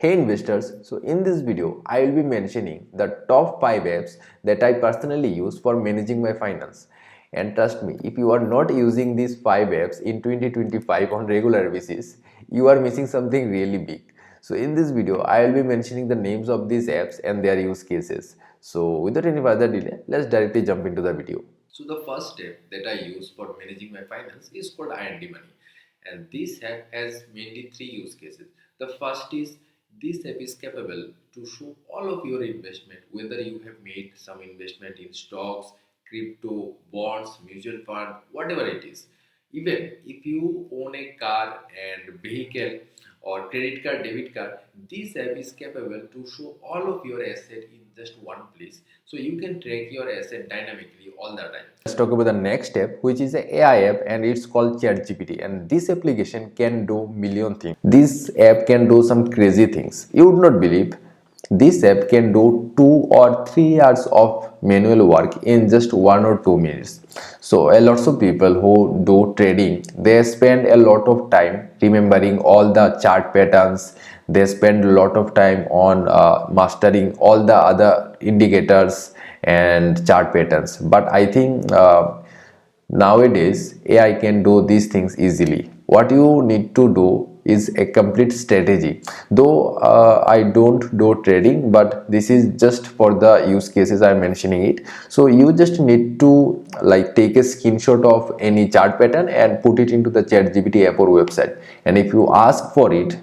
Hey investors, so in this video I will be mentioning the top 5 apps that I personally use for managing my finance. And trust me, if you are not using these 5 apps in 2025 on regular basis, you are missing something really big. So in this video I will be mentioning the names of these apps and their use cases. So without any further delay, let's directly jump into the video. So the first step that I use for managing my finance is called indmoney, and this app has mainly three use cases. The first is this app is capable to show all of your investment, whether you have made some investment in stocks, crypto, bonds, mutual fund, whatever it is. Even if you own a car and vehicle or credit card, debit card, this app is capable to show all of your asset in just one place. So you can track your asset dynamically all the time. Let's talk about the next step, which is an AI app, and it's called ChatGPT. And this application can do million things. This app can do some crazy things you would not believe. This app can do 2 or 3 hours of manual work in just 1 or 2 minutes. So a lots of people who do trading, they spend a lot of time remembering all the chart patterns. They spend a lot of time on mastering all the other indicators and chart patterns. But I think nowadays AI can do these things easily. What you need to do is a complete strategy. Though I don't do trading, but this is just for the use cases I'm mentioning it. So you just need to like take a screenshot of any chart pattern and put it into the ChatGPT app or website, and if you ask for it,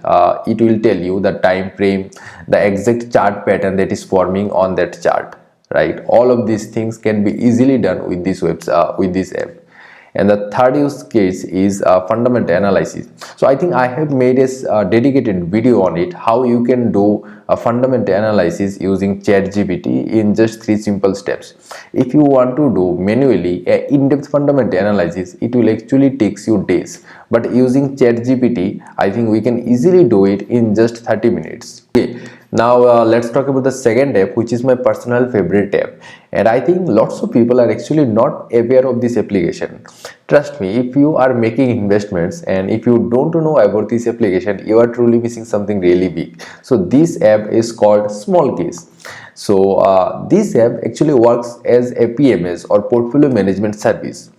it will tell you the time frame, the exact chart pattern that is forming on that chart, right? All of these things can be easily done with this with this app. And the third use case is fundamental analysis. So I think I have made a dedicated video on it, how you can do a fundamental analysis using ChatGPT in just 3 simple steps. If you want to do manually a in-depth fundamental analysis, it will actually takes you days, but using ChatGPT I think we can easily do it in just 30 minutes. Okay, now let's talk about the second app, which is my personal favorite app, and I think lots of people are actually not aware of this application. Trust me, if you are making investments and if you don't know about this application, you are truly missing something really big. So this app is called Small Case. So this app actually works as a PMS or portfolio management service,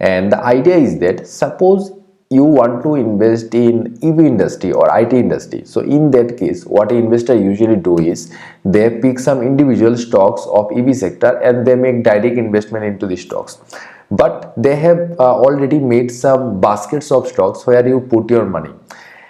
and the idea is that suppose you want to invest in EV industry or IT industry. So in that case, what an investor usually do is they pick some individual stocks of EV sector and they make direct investment into the stocks. But they have already made some baskets of stocks where you put your money.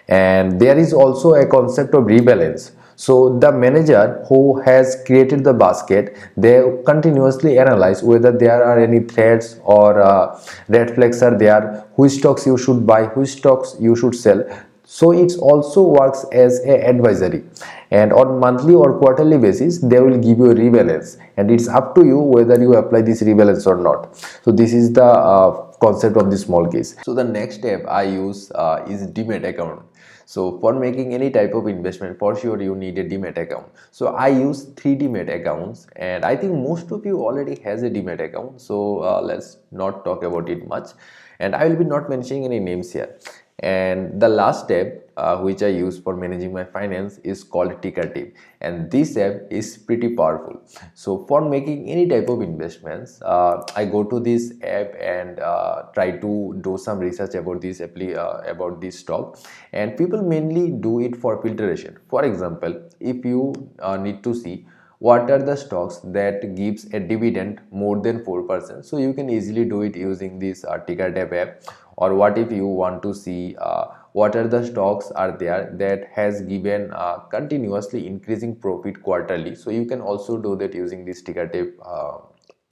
And there is also a concept of rebalance. So the manager who has created the basket, they continuously analyze whether there are any threats or red flags are there, which stocks you should buy, which stocks you should sell. So it also works as a advisory, and on monthly or quarterly basis they will give you a rebalance, and it's up to you whether you apply this rebalance or not. So this is the concept of the small case. So the next step I use is demat account. So for making any type of investment, for sure you need a demat account. So I use 3 demat accounts, and I think most of you already has a demat account. So let's not talk about it much, and I will be not mentioning any names here. And the last step which I use for managing my finance is called ticker tape, and this app is pretty powerful. So for making any type of investments, I go to this app and try to do some research about about this stock, and people mainly do it for filtration. For example, if you need to see what are the stocks that gives a dividend more than 4%, so you can easily do it using this ticker tape app. Or what if you want to see what are the stocks are there that has given continuously increasing profit quarterly, so you can also do that using this ticker tape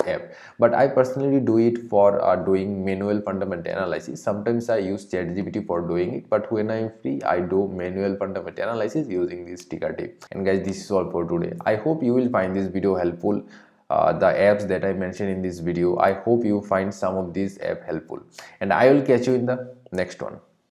app. But I personally do it for doing manual fundamental analysis. Sometimes I use ChatGPT for doing it, but when I'm free I do manual fundamental analysis using this ticker tape. And guys, this is all for today. I hope you will find this video helpful. The apps that I mentioned in this video, I hope you find some of these app helpful, and I will catch you in the next one.